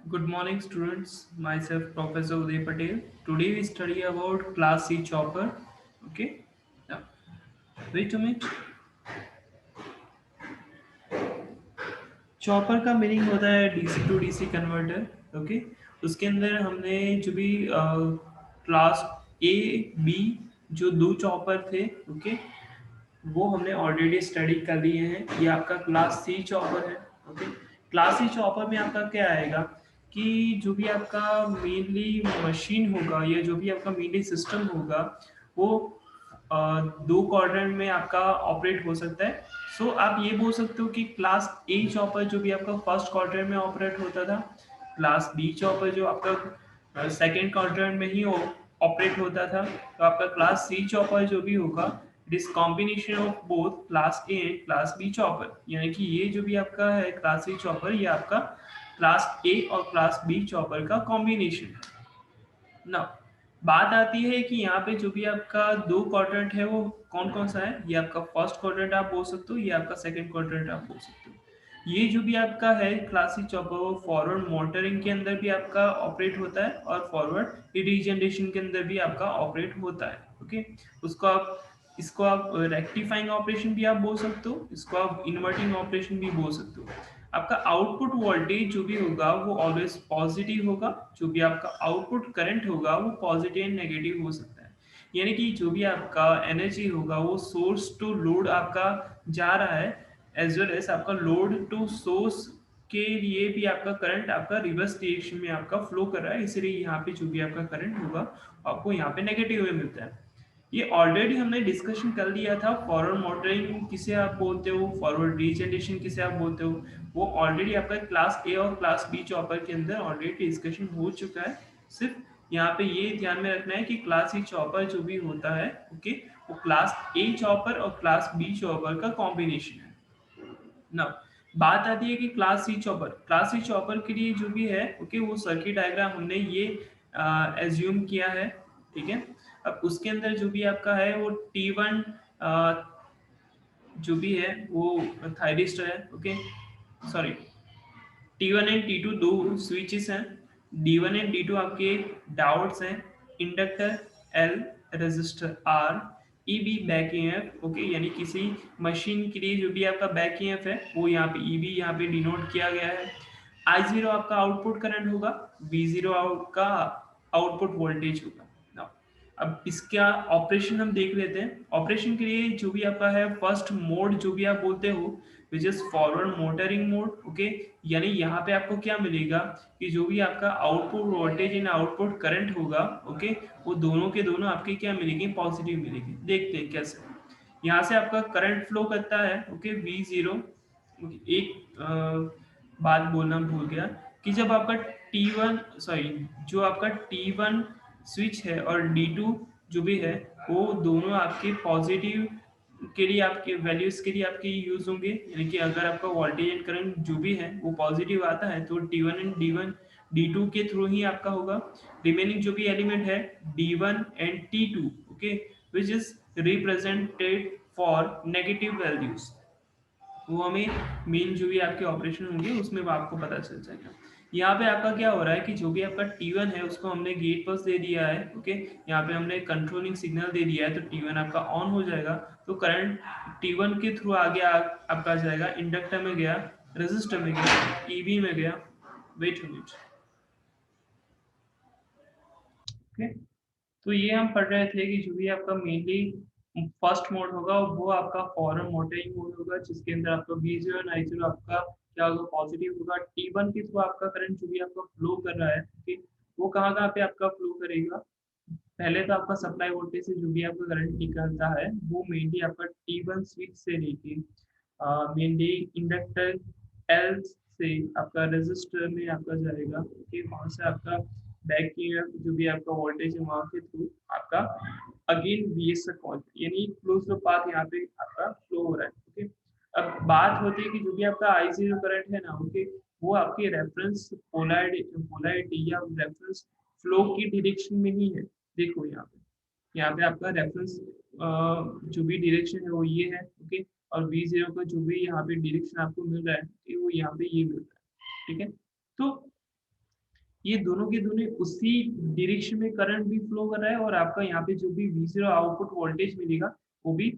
Good morning, students. Myself, Professor Uday Patel. Today we study about Class C chopper. Okay. Now, wait a minute. Chopper का meaning होता है DC to DC converter. Okay. उसके अंदर हमने जो भी class A B जो दो चॉपर थे, ओके, वो हमने ऑलरेडी स्टडी कर लिए हैं। ये आपका क्लास सी चॉपर है। ओके। क्लास सी चॉपर में आपका क्या आएगा कि जो भी आपका मेनली मशीन होगा या जो भी आपका मेनली सिस्टम होगा वो दो क्वाड्रेंट में आपका ऑपरेट हो सकता है। सो आप ये बोल सकते हो कि क्लास ए चॉपर जो भी आपका फर्स्ट क्वाड्रेंट में ऑपरेट होता था, क्लास बी चॉपर जो आपका सेकेंड क्वाड्रेंट में ही ऑपरेट होता था, तो आपका क्लास सी चॉपर जो भी होगा it is combination of both class A and class B chopper. यानी कि ये जो भी आपका है क्लास सी चॉपर, ये आपका क्लास ए और क्लास बी चॉपर का कॉम्बिनेशन है ना। बात आती है कि यहाँ पे जो भी आपका दो क्वाड्रेंट है वो कौन कौन सा है। ये आपका फर्स्ट क्वाड्रेंट आप बोल सकते हो, ये आपका सेकंड क्वाड्रेंट आप बोल सकते हो। ये जो भी आपका है क्लासिक चॉपर वो फॉरवर्ड मोटरिंग के अंदर भी आपका ऑपरेट होता है और फॉरवर्ड रीजनरेशन के अंदर भी आपका ऑपरेट होता है। ओके। उसको आप इसको आप रेक्टिफाइंग ऑपरेशन भी आप बोल सकते हो, इसको आप इन्वर्टिंग ऑपरेशन भी बोल सकते हो। आपका आउटपुट वोल्टेज जो भी होगा वो ऑलवेज पॉजिटिव होगा। जो भी आपका आउटपुट करंट होगा वो पॉजिटिव एंड नेगेटिव हो सकता है। यानी कि जो भी आपका एनर्जी होगा वो सोर्स टू लोड आपका जा रहा है, एज वेल एज आपका लोड टू सोर्स के लिए भी आपका करंट आपका रिवर्स डायरेक्शन में आपका फ्लो कर रहा है। इसलिए यहाँ पे जो भी आपका करंट होगा आपको यहाँ पे नेगेटिव में मिलता है। ये ऑलरेडी हमने डिस्कशन कर लिया था। फॉरवर्ड मोटरिंग किसे आप बोलते हो, फॉरवर्ड रीजनरेशन किसे आप बोलते हो, वो ऑलरेडी आपका क्लास ए और क्लास बी चॉपर के अंदर ऑलरेडी डिस्कशन हो चुका है। सिर्फ यहाँ पे ये ध्यान में रखना है कि क्लास ए चॉपर जो भी होता है, ओके, वो क्लास ए चॉपर और क्लास बी चॉपर का कॉम्बिनेशन है ना। बात आती है कि क्लास सी चॉपर के लिए जो भी है, ओके, वो सर्किट डायग्राम हमने ये एज्यूम किया है। ठीक है। अब उसके अंदर जो भी आपका है वो T1 जो भी है वो थायरिस्टर है। Okay, sorry, T1 and T2 दो स्विचेस हैं। D1 एंड D2 आपके डायोड्स हैं। Inductor L, resistor R, EB back EMF. Okay, यानी किसी मशीन के लिए जो भी आपका बैक ईएमएफ है वो यहाँ पे EB यहाँ पे डिनोट किया गया है। I0 आपका आउटपुट करंट होगा, V0 आउट का आउटपुट वोल्टेज होगा। Now, अब इसका ऑपरेशन हम देख लेते हैं। ऑपरेशन के लिए जो भी आपका है फर्स्ट मोड जो भी आप बोलते हो which is forward motoring mode. Okay. यानी यहाँ पे आपको क्या मिलेगा कि जो भी आपका output voltage and output current होगा, ओके, वो दोनों के दोनों आपके क्या मिलेंगे, पॉजिटिव मिलेंगे। देखते हैं कैसे। यहाँ से आपका करंट फ्लो करता है, ओके, V0। एक बात बोलना भूल गया कि जब आपका T1, सॉरी, जो आपका T1 स्विच है और D2 जो भी है वो दोनों आपके पॉजिटिव के लिए, आपके वैल्यूज के लिए आपके यूज होंगे। यानी कि अगर आपका वोल्टेज एंड करंट जो भी है वो पॉजिटिव आता है तो T1 एंड D2 के थ्रू ही आपका होगा। रिमेनिंग जो भी एलिमेंट है D1 and T2, okay, which is represented for negative values, वो हमें मेन जो भी आपके ऑपरेशन होंगे उसमें वो आपको पता चल जाएगा। यहाँ पे आपका क्या हो रहा है कि जो भी आपका T1 है उसको हमने गेट पास दे दिया है। ओके, यहाँ पे हमने कंट्रोलिंग सिग्नल दे दिया है तो T1 आपका ऑन हो जाएगा। तो करंट T1 के थ्रू आगे आपका जाएगा, इंडक्टर में गया, रेजिस्टर में गया, EB में गया। Wait minute. ओके। तो ये हम पढ़ रहे थे कि जो भी आपका मेनली फर्स्ट मोड होगा वो आपका फॉरवर्ड मोटरिंग मोड होगा, जिसके अंदर आपका V0 और I0 आपका क्या होगा, पॉजिटिव होगा। T1 के थ्रू आपका करंट जो भी आपका फ्लो कर रहा है, ठीक, वो कहाँ कहाँ पे आपका फ्लो करेगा। पहले तो आपका सप्लाई वोल्टेज से जो भी आपका करंट निकलता है वो मेनली आपका T1 स्विच से लेके मेनली इंडक्टर एल से आपका रेजिस्टर में आपका जाएगा। ओके, वहां से आपका बैक की जो भी आपका वोल्टेज है वहां के थ्रू आपका अगेन VS तक पहुंच, यानी क्लोज लूप पाथ यहाँ पे आपका फ्लो हो रहा है। ओके। अब बात होती है कि जो भी आपका I0 करंट है ना, ओके, वो आपके रेफरेंस पोलैरिटी या रेफरेंस फ्लो की डायरेक्शन में ही है। देखो यहाँ पे आपका रेफरेंस जो भी डायरेक्शन है वो ये है। ओके। और V0 का जो भी यहाँ पे डायरेक्शन आपको मिल रहा है, वो यहाँ पे ये मिल रहा है। ठीक है। तो ये दोनों के दोनों उसी डायरेक्शन में करंट भी फ्लो कर रहा है और आपका यहाँ पे जो भी V0 आउटपुट वोल्टेज मिलेगा वो भी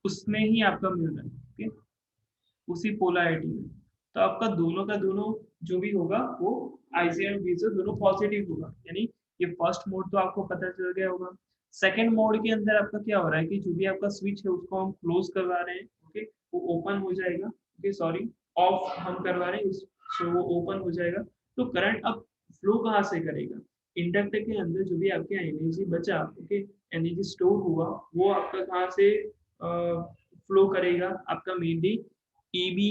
उसमें ही आपका मिल रहा है, ओके? उसी पोलैरिटी में। तो आपका दोनों का दोनों जो भी होगा वो आईसी एंड वीजो दोनों पॉजिटिव होगा। यानी ये फर्स्ट मोड तो आपको पता चल गया होगा। सेकंड मोड के अंदर आपका क्या हो रहा है कि जो भी आपका स्विच है उसको हम क्लोज करवा रहे हैं, ओके? वो ओपन हो जाएगा, ओके सॉरी, ऑफ हम करवा रहे हैं सो वो ओपन हो जाएगा। तो करंट अब फ्लो कहाँ से करेगा? इंडक्टर के अंदर जो भी आपके एनर्जी बचा, ओके, एनर्जी स्टोर हुआ, वो आपका कहाँ से फ्लो करेगा? आपका मेनली ईबी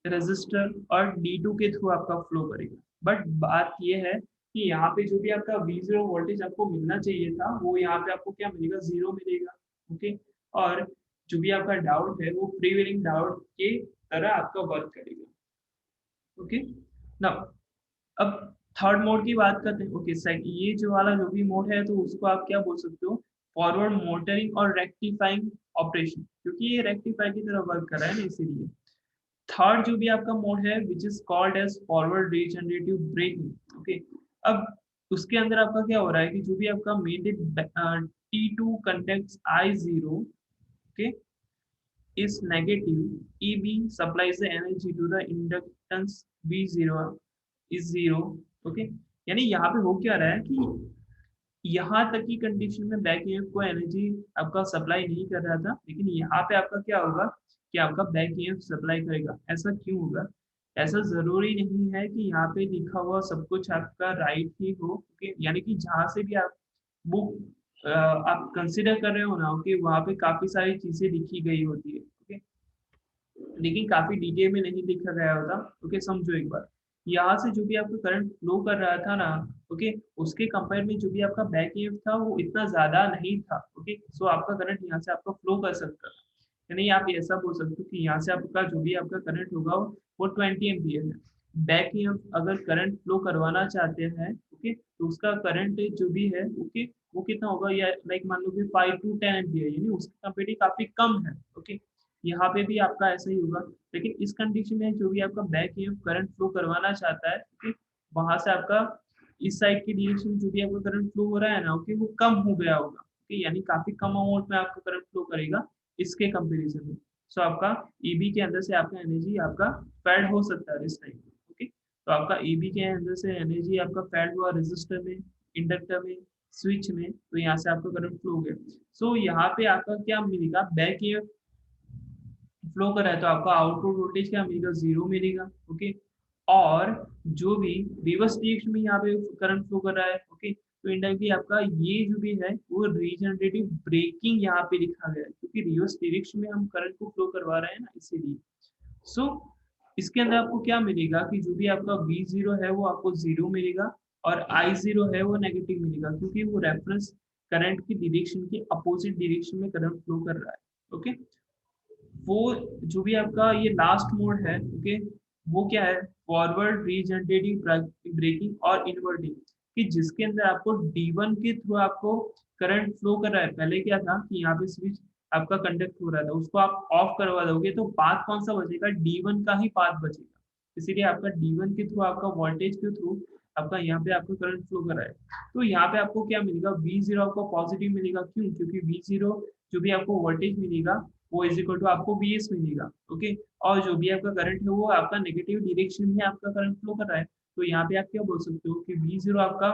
रेजिस्टर और D2 के थ्रू आपका फ्लो करेगा। बट बात ये है कि यहाँ पे जो भी आपका V0 वोल्टेज आपको मिलना चाहिए था, वो यहाँ पे आपको क्या मिलेगा? 0 मिलेगा, ओके? और जो भी आपका डायोड है, वो फ्रीव्हीलिंग डायोड के तरह आपका वर्क करेगा, ओके? नाउ अब थर्ड मोड की बात करते हैं, ओके? ये जो वाला जो भी मोड है, तो उसको आप क्या बोल सकते हो? फॉरवर्ड मोटरिंग और रेक्टिफाइंग ऑपरेशन, क्योंकि ये रेक्टिफाई की तरह वर्क कर रहा है ना, इसीलिए। थर्ड जो भी आपका मोड है which is called as forward regenerative braking, okay? अब उसके अंदर आपका क्या हो रहा है कि जो भी आपका main T2 contacts I0, okay, is negative, EB supplies the energy to the inductance V0 is 0, okay? यानी यहाँ पे हो क्या रहा है कि यहाँ तक की कंडीशन में बैक ईएमएफ को एनर्जी आपका सप्लाई नहीं कर रहा था, लेकिन यहाँ पे आपका क्या होगा कि आपका बैक ईएमएफ सप्लाई करेगा। ऐसा क्यों होगा? ऐसा ज़रूरी नहीं है कि यहाँ पे लिखा हुआ सब कुछ आपका राइट ही हो, ओके? यानी कि जहाँ से भी आप बुक आप कंसिडर कर रहे हो ना, ओके, वहाँ पे काफ़ी सारी चीज़ें लिखी गई होती है, ओके? लेकिन काफ़ी डिटेल में नहीं लिखा गया होता, ओके? समझो एक बार, यहाँ से जो भी आपका करंट फ्लो कर रहा था ना, ओके, उसके कंपेयर में जो भी आपका बैक ईएमएफ था वो इतना ज़्यादा नहीं था, ओके? सो आपका करंट यहाँ से आपका फ्लो कर सकता था। यानी आप ऐसा बोल सकते हो कि यहाँ से आपका जो भी आपका करंट होगा वो 20 एम्पीयर है। बैक ईएमएफ अगर करंट फ्लो करवाना चाहते हैं, ओके, तो उसका करंट जो भी है, ओके, वो कितना होगा? या लाइक मान लो कि 5 टू 10 एम्पीयर, यानी उसके कंपेरेटिव काफ़ी कम है, ओके? यहाँ पे भी आपका ऐसा ही होगा, लेकिन इस कंडीशन में जो भी आपका बैक ईएमएफ करंट फ्लो करवाना चाहता है, ओके, वहाँ से आपका इस साइड की डायरेक्शन में जो भी आपका करंट फ्लो हो रहा है ना, ओके, वो कम हो गया होगा, ओके, यानी काफ़ी कम अमाउंट में आपका करंट फ्लो करेगा इसके कंपैरिजन में। सो आपका ईबी के अंदर से आपका एनर्जी आपका फेड हो सकता है इस टाइम पे, ओके? तो आपका ईबी के अंदर से एनर्जी आपका फेड हुआ रेजिस्टर में, इंडक्टर में, स्विच में, तो यहाँ से आपका करंट फ्लो हो गया। सो यहाँ पे आपका क्या मिलेगा? बैक ईएमएफ फ्लो कर रहा है तो आपका आउटपुट वोल्टेज क्या मिलेगा? 0 मिलेगा, ओके? और जो भी रिवर्स डायरेक्शन में यहाँ पे करंट फ्लो कर रहा है, ओके? तो इंडायरेक्टली आपका ये जो भी है वो रीजनरेटिव ब्रेकिंग यहाँ पे लिखा गया है, क्योंकि रिवर्स डायरेक्शन में हम करंट को फ्लो करवा रहे हैं ना, इसीलिए। सो इसके अंदर आपको क्या मिलेगा कि जो भी आपका V0 है वो आपको 0 मिलेगा और I0 है वो नेगेटिव मिलेगा, क्योंकि वो रेफरेंस करंट की डायरेक्शन के अपोजिट डायरेक्शन में करंट फ्लो कर रहा है, ओके? वो जो भी आपका ये लास्ट मोड है, ओके, वो क्या है? फॉरवर्ड रीजनरेटिव ब्रेकिंग और इनवर्टिंग, कि जिसके अंदर आपको D1 के थ्रू आपको करंट फ्लो कर रहा है। पहले क्या था कि यहाँ पे स्विच आपका कंडक्ट हो रहा था, उसको आप ऑफ करवा दोगे तो पाथ कौन सा बचेगा? D1 का ही पाथ बचेगा। इसीलिए आपका D1 के थ्रू आपका वोल्टेज के थ्रू आपका यहाँ पे आपका करंट फ्लो कर रहा है। तो यहाँ पे आपको क्या मिलेगा? V0 आपको पॉजिटिव मिलेगा, क्यों? क्योंकि V0 जो भी आपको वोल्टेज मिलेगा वो इज इक्वल टू आपको Vs मिलेगा, ओके? और जो भी आपका करंट है वो आपका नेगेटिव डायरेक्शन में आपका करंट फ्लो कर रहा है। तो यहाँ पे आप क्या बोल सकते हो कि V0 आपका,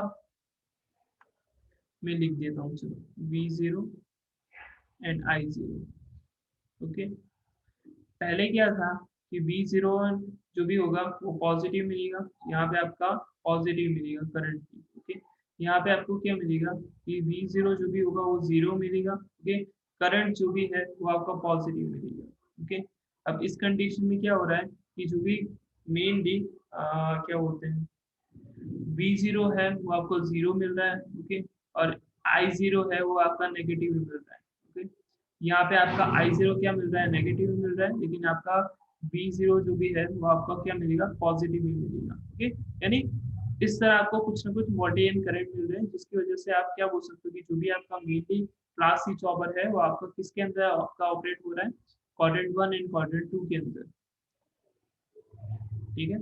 मैं लिख देता हूँ, चलो, V0 एंड I0, ओके? पहले क्या था कि V0 जो भी होगा वो पॉजिटिव मिलेगा, यहाँ पे आपका पॉजिटिव मिलेगा करंट की, ओके? यहाँ पे आपको क्या मिलेगा कि V0 जो भी होगा वो 0 मिलेगा, ओके? करंट जो भी है वो आपका पॉजिटिव मिलेगा, ओके? अब इस कंडीशन में क्या हो रहा है कि जो भी मेनली क्या बोलते हैं, V0 है वो आपको 0 मिल रहा है, ओके? और I0 है वो आपका नेगेटिव मिल रहा है, ओके? यहाँ पे आपका I0 क्या मिल रहा है? नेगेटिव मिल रहा है, लेकिन आपका V0 जो भी है वो आपका क्या मिलेगा? पॉजिटिव ही मिलेगा, ओके? यानी इस तरह आपको कुछ ना कुछ वोल्टेज एंड करंट मिल रहे हैं, जिसकी वजह से आप क्या बोल सकते हो कि जो भी आपका मेनली क्लास सी चॉपर है वो आपका किसके अंदर आपका ऑपरेट हो रहा है? क्वाड्रेंट 1 एंड क्वाड्रेंट 2 के अंदर, ठीक है?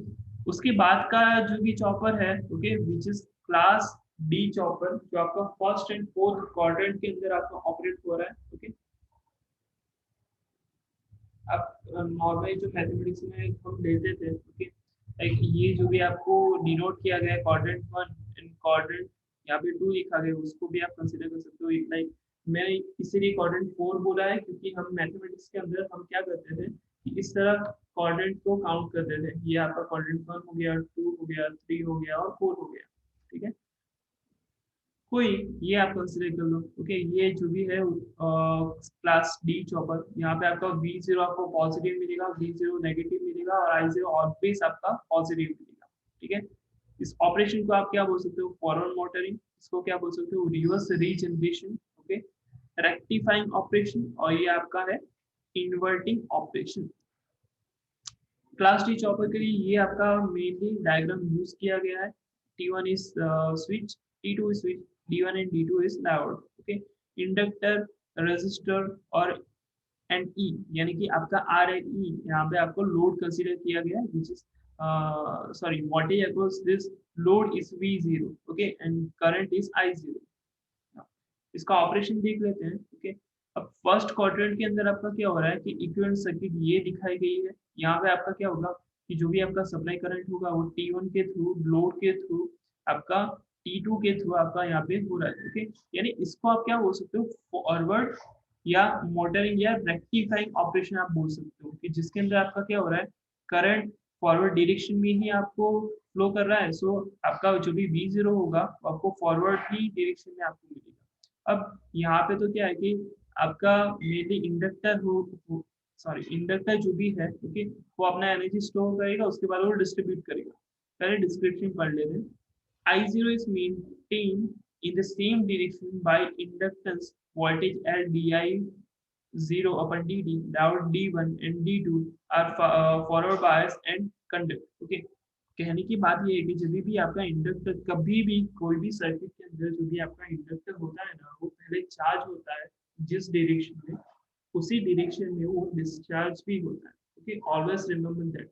उसके बाद का जो भी चॉपर है, okay, which is class D chopper, जो आपका फर्स्ट एंड फोर्थ क्वाड्रेंट के अंदर आपका ऑपरेट हो रहा है। ओके, आप नॉर्मली जो मैथमेटिक्स में हम लेते थे, ओके, लाइक ये जो भी आपको डिनोट किया गया है क्वाड्रेंट वन एंड क्वाड्रेंट यहाँ पे टू लिखा गया है, उसको भी आप कंसिडर कर सकते हो। लाइक मैंने इसीलिए क्वाड्रेंट फोर बोला है क्योंकि हम मैथमेटिक्स के अंदर हम क्या करते थे कि इस तरह क्वाड्रेंट को काउंट करते थे। ये आपका क्वाड्रेंट वन हो गया, टू हो गया, थ्री हो गया और फोर हो गया। ठीक है, कोई, ये आप कंसिडर कर लो। ओके, ये जो भी है क्लास डी चॉपर, यहाँ पे आपका वी जीरो आपको पॉजिटिव मिलेगा, वी जीरो नेगेटिव मिलेगा और आई जीरो ऑलवेज आपका पॉजिटिव मिलेगा। ठीक है, इस ऑपरेशन को आप क्या बोल सकते हो, फॉरवर्ड मोटरिंग, इसको क्या बोल सकते हो, reverse regeneration, okay, rectifying operation, और ये आपका है inverting operation. Class T chopper के लिए ये आपका मेनली डायग्राम यूज किया गया है। T1 is switch, T2 is switch, D1 and D2 is diode। Okay, inductor, resistor और एंड ई, यानी कि आपका आर एंड ई, यहाँ पे आपको लोड कंसीडर किया गया है, which is sorry voltage across this load is we zero, okay, and current is I zero. इसका ऑपरेशन देख लेते हैं। ओके, अब फर्स्ट क्वाड्रेंट के अंदर आपका क्या हो रहा है कि इक्विवेलेंट सर्किट ये दिखाई गई है। यहाँ पे आपका क्या होगा कि जो भी आपका सप्लाई करंट होगा वो T1 के थ्रू, लोड के थ्रू, आपका T2 के थ्रू आपका यहाँ पे हो रहा है। ओके, यानी इसको आप क्या बोल सकते हो, फॉरवर्ड या मोटरिंग या रेक्टिफाइंग ऑपरेशन आप बोल सकते हो, कि जिसके अंदर आपका क्या हो रहा है, करंट फॉरवर्ड डायरेक्शन में ही आपको फ्लो कर रहा है। सो आपका जो भी V जीरो होगा वो आपको फॉरवर्ड ही डायरेक्शन में आपको मिलेगा। अब यहाँ पे तो क्या है कि आपका मेनली इंडक्टर हो सॉरी इंडक्टर जो भी है, ओके, वो अपना एनर्जी स्टोर करेगा, उसके बाद वो डिस्ट्रीब्यूट करेगा। पहले डिस्क्रिप्शन पढ़ लेते हैं। I zero is maintained in the same direction by inductance voltage L di zero upon dt, diode D1 and D2 are forward bias and conduct। Okay, कहने की बात ये है कि जब भी आपका इंडक्टर, कभी भी कोई भी सर्किट के अंदर जो भी आपका इंडक्टर होता है ना, वो पहले चार्ज होता है जिस डायरेक्शन में, उसी डायरेक्शन में वो डिस्चार्ज भी होता है। Okay, always remember that.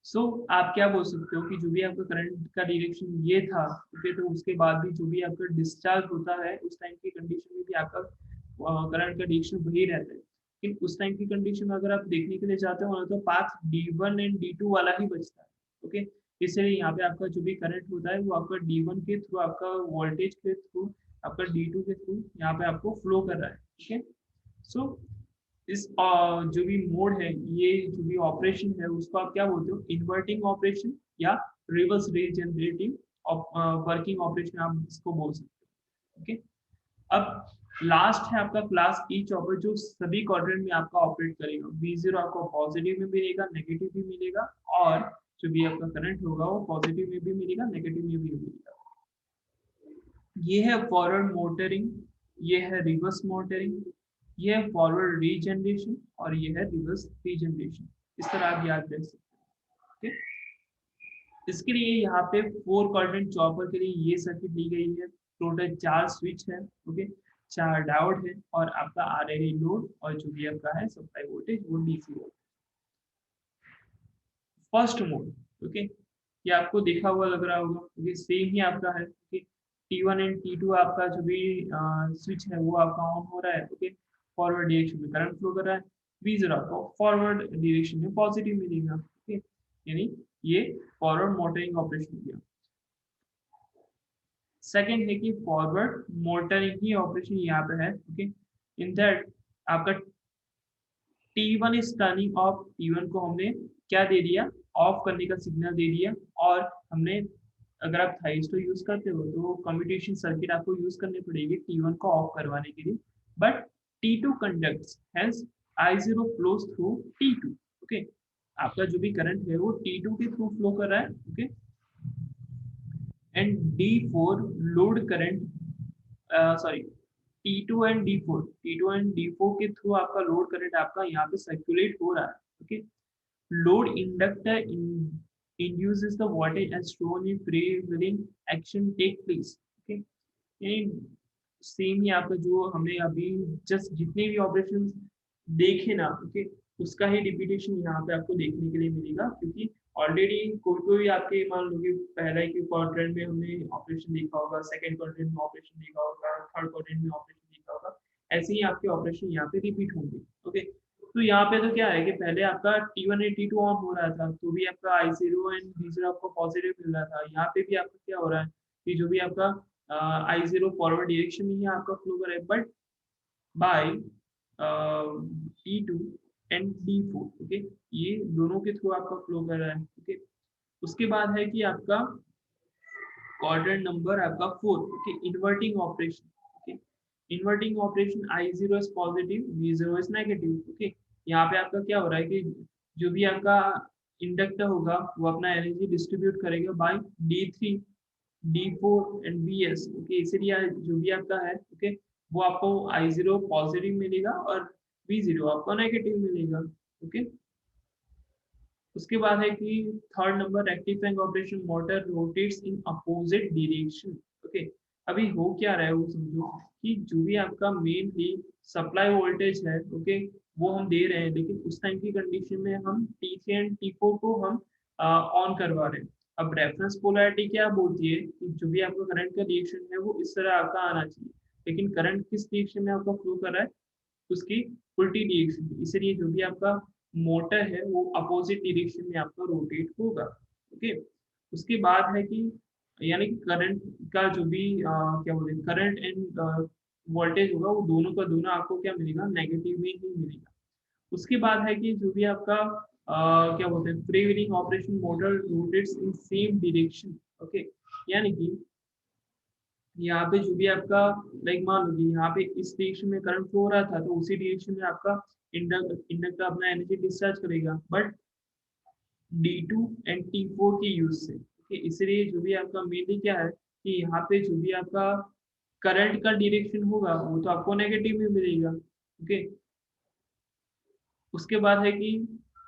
So आप क्या बोल सकते हो कि जो भी आपका करंट का डायरेक्शन ये था, ओके, तो उसके बाद भी जो भी आपका डिस्चार्ज होता है उस टाइम की कंडीशन में भी आपका करंट का डायरेक्शन वही रहता है। लेकिन उस टाइम की कंडीशन में अगर आप देखने के लिए चाहते हो ना, तो पाथ D1 एंड D2 वाला ही बचता है। ओके, इसलिए यहाँ पे आपका जो भी करंट होता है वो आपका D1 के थ्रू, आपका वोल्टेज के थ्रू, आपका D2 के थ्रू यहाँ पे आपको फ्लो कर रहा है। ठीक है, सो इस जो भी मोड है, ये जो भी ऑपरेशन है उसको आप क्या बोलते हो, इन्वर्टिंग ऑपरेशन या रिवर्स रीजनरेटिंग वर्किंग ऑपरेशन आप इसको बोल सकते हो। ओके, अब लास्ट है आपका क्लास ई चॉपर, जो सभी क्वाड्रेंट में आपका ऑपरेट करेगा। वी जीरो आपको पॉजिटिव में मिलेगा, नेगेटिव भी मिलेगा, और जो भी आपका करंट होगा वो पॉजिटिव में भी मिलेगा, नेगेटिव में भी मिलेगा। ये है फॉरवर्ड मोटरिंग, ये है रिवर्स मोटरिंग, ये है फॉरवर्ड रीजनरेशन और ये है रिवर्स रीजनरेशन। इस तरह आप याद रख सकते हैं। इसके लिए यहाँ पे फोर क्वाड्रेंट चॉपर के लिए ये सर्किट दी गई है। टोटल चार स्विच है, ओके, चार डायोड है और आपका आरएलई लोड, और जो भी आपका है सप्लाई वोल्टेज वो DC voltage. First mode, okay, ये आपको देखा हुआ लग रहा होगा क्योंकि सेम ही आपका है। ओके, T1 एंड T2 आपका जो भी स्विच है वो आपका ऑन हो रहा है। ओके, फॉरवर्ड डायरेक्शन में करंट फ्लो कर रहा है, V जीरो आपको फॉरवर्ड डायरेक्शन में पॉजिटिव मिलेगा। ओके, यानी ये फॉरवर्ड मोटरिंग ऑपरेशन किया। सेकेंड है कि फॉरवर्ड मोटरिंग ही ऑपरेशन यहाँ पे है। ओके, इन दैट आपका T1 is turning of, T1 को हमने क्या दे दिया, ऑफ करने का सिग्नल दे दिया, और हमने, अगर आप थाइस्टो यूज करते हो तो कम्यूटेशन सर्किट आपको यूज करनी पड़ेगी T1 को ऑफ करवाने के लिए। But T2 conducts, hence I0 flows through T2। Okay, आपका जो भी करंट है वो T2 के थ्रू फ्लो कर रहा है। Okay, and D4 load current, sorry, T2 and D4, T2 and D4 के थ्रू आपका लोड करंट आपका यहाँ पे सर्कुलेट हो रहा है। Okay, load inductor induces the voltage as shown in prevailing action take place। Okay, यानी सेम ही आपका जो हमने अभी जस्ट जितने भी ऑपरेशन देखे ना, ओके, उसका ही रिपीटेशन यहाँ पे आपको देखने के लिए मिलेगा, क्योंकि ऑलरेडी कोई कोई आपके मान लो कि पहले के क्वाड्रेंट में हमने ऑपरेशन देखा होगा, सेकंड क्वाड्रेंट में ऑपरेशन देखा होगा, थर्ड क्वाड्रेंट में ऑपरेशन देखा होगा, ऐसे ही आपके ऑपरेशन यहाँ पे रिपीट होंगे। ओके, तो यहाँ पे तो क्या है कि पहले आपका T1 और T2 ऑन हो रहा था, तो भी आपका I0 एंड V0 आपको पॉजिटिव मिल रहा था। यहाँ पे भी आपका क्या हो रहा है कि जो भी आपका I0 फॉरवर्ड डायरेक्शन में ही आपका फ्लो कर रहा है, but by T2 and T4। Okay, ये दोनों के थ्रू आपका फ्लो कर रहा है। ओके, उसके बाद है कि आपका क्वाड्रेंट नंबर आपका 4। Okay, inverting operation. Okay, inverting operation I0 is positive, V0 is negative. Okay, यहाँ पे आपका क्या हो रहा है कि जो भी आपका इंडक्टर होगा वो अपना एनर्जी डिस्ट्रीब्यूट करेगा by D3, D4 and Vs। Okay, इसीलिए जो भी आपका है, ओके, वो आपको I0 पॉजिटिव मिलेगा और V0 आपको नेगेटिव मिलेगा। ओके, उसके बाद है कि third number rectifying operation, motor rotates in opposite direction. Okay, अभी हो क्या रहा है वो समझो कि जो भी आपका मेनली सप्लाई वोल्टेज है, ओके, वो हम दे रहे हैं, लेकिन उस टाइम की कंडीशन में हम T3 एंड T4 को हम ऑन करवा रहे हैं। अब रेफरेंस पोलैरिटी क्या बोलती है कि जो भी आपका करंट का रिएक्शन है वो इस तरह आपका आना चाहिए, लेकिन करंट किस रिएक्शन में आपका फ्लो कर रहा है, उसकी उल्टी डायरेक्शन, इसलिए जो भी आपका मोटर है वो अपोजिट डायरेक्शन में आपका रोटेट होगा। ओके, उसके बाद है कि यानी कि करंट का जो भी क्या बोलते हैं करंट एंड वोल्टेज होगा वो दोनों का दोनों आपको क्या मिलेगा, नेगेटिव में ही मिलेगा। उसके बाद है कि जो भी आपका क्या बोलते हैं free wheeling operation, motor rotates in same direction. Okay, यानी कि यहाँ पे जो भी आपका लाइक मान लो कि यहाँ पे इस डायरेक्शन में करंट फ्लो हो रहा था, तो उसी डायरेक्शन में आपका इंडक्टर अपना एनर्जी डिस्चार्ज करेगा, बट D2 एंड T4 के यूज से। ओके, इसलिए जो भी आपका मेनली क्या है कि यहाँ पे जो भी आपका करंट का डायरेक्शन होगा वो तो आपको नेगेटिव में मिलेगा। ओके, उसके बाद है कि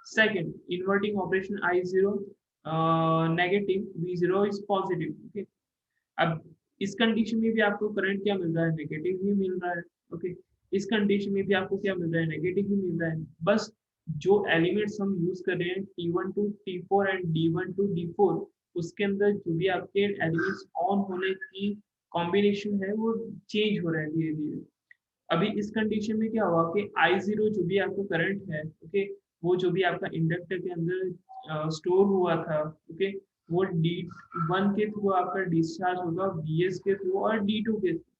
second inverting operation I0 negative, V0 is positive. Okay, अब इस कंडीशन में भी आपको करंट क्या मिल रहा है, नेगेटिव ही मिल रहा है। ओके, इस कंडीशन में भी आपको क्या मिल रहा है, नेगेटिव ही मिल रहा है। बस जो एलिमेंट्स हम यूज कर रहे हैं T1 to T4 and D1 to D4, उसके अंदर जो भी आपके एलिमेंट्स ऑन होने की कॉम्बिनेशन है वो चेंज हो रहा है धीरे धीरे। अभी इस कंडीशन में क्या हुआ कि I0 जो भी आपका करंट है, ओके, वो जो भी आपका इंडक्टर के अंदर स्टोर हुआ था, ओके, वो D1 के थ्रू आपका डिस्चार्ज होगा Vs के थ्रू और D2 के थ्रू।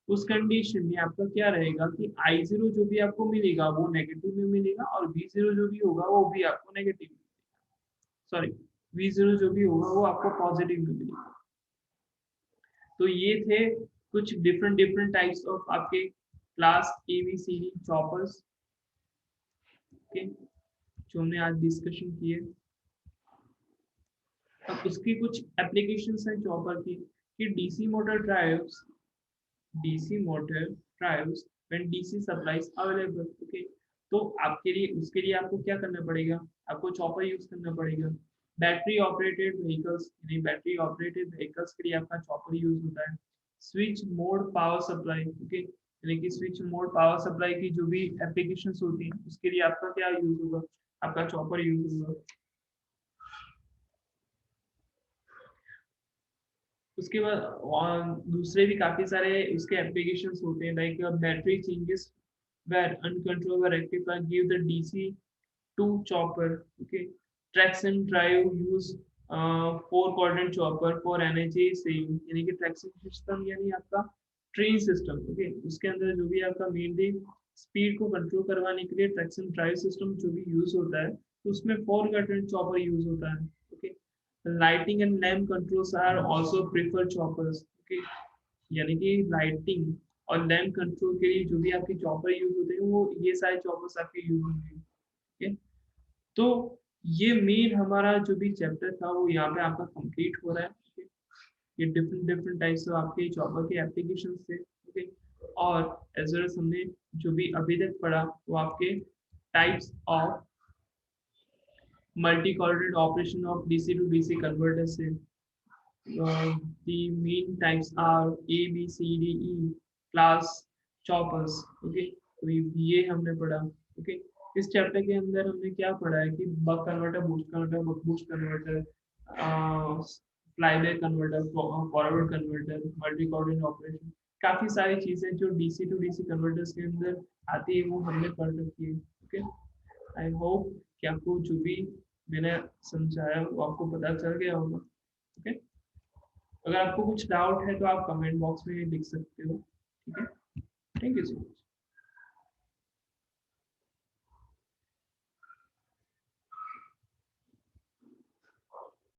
उस कंडीशन में आपका क्या रहेगा कि I0 जो भी आपको मिलेगा वो नेगेटिव में मिलेगा और V0 जो भी होगा वो भी आपको नेगेटिव, सॉरी, V0 जो भी होगा वो आपको पॉजिटिव में मिलेगा। तो ये थे कुछ डिफरेंट डिफरेंट टाइप्स ऑफ आपके क्लास ABCD चॉपर्स के जो हमने आज डिस्कशन किए। अब उसकी कुछ एप्लीकेशंस हैं चॉपर की कि DC motor drives when DC supplies available. Okay, तो आपके लिए उसके लिए आपको क्या करना पड़ेगा, आपको चॉपर यूज करना पड़ेगा। बैटरी ऑपरेटेड व्हीकल्स, यानी बैटरी ऑपरेटेड व्हीकल्स के लिए आपका चॉपर यूज होता है। Switch mode power supply, okay, यानी कि स्विच मोड पावर सप्लाई की जो भी एप्लीकेशंस होती हैं उसके लिए आपका क्या यूज होगा, आपका चॉपर यूज होगा। उसके बाद और दूसरे भी काफी सारे उसके एप्लीकेशंस होते हैं, like battery changes where uncontrolled rectifier give the DC to chopper. Okay, traction drive use four quadrant chopper for energy saving, यानी कि ट्रैक्शन सिस्टम यानी आपका ट्रेन सिस्टम। ओके, उसके अंदर जो भी आपका मेनली स्पीड को कंट्रोल करवाने के लिए ट्रैक्शन ड्राइव सिस्टम जो भी यूज होता है, तो उसमें फोर क्वाड्रेंट चॉपर यूज होता है। Okay, lighting and lamp controls are also prefer choppers. Okay, यानी कि लाइटिंग और लैम्प कंट्रोल के लिए जो भी आपके चॉपर यूज होते हैं वो ये सारे चॉपर्स आपके यूज होंगे। ठीक है, तो ये मेन हमारा जो भी चैप्टर था वो यहाँ पे आपका कंप्लीट हो रहा है। ठीक है, ये डिफरेंट डिफरेंट टाइप्स ऑफ आपके चॉपर के एप्लीकेशन थे। ओके, और एज वेल एज हमने जो भी अभी तक पढ़ा वो आपके types of multi coordinate operation of DC to DC converter से। The main types are A, B, C, D, E class choppers. Okay, तो ये हमने पढ़ा। okay, इस चैप्टर के अंदर हमने क्या पढ़ा है कि buck converter, boost converter, buck boost converter, flyback converter, forward converter, multi coordinate operation, काफी सारी चीजें जो डीसी टू डीसी कन्वर्टर्स के अंदर आती है वो हमने पढ़ रखी है। ओके, आई होप कि आपको जो भी मैंने समझाया वो आपको पता चल गया होगा। ओके, अगर आपको कुछ डाउट है तो आप कमेंट बॉक्स में लिख सकते हो। ठीक है, थैंक यू सो मच।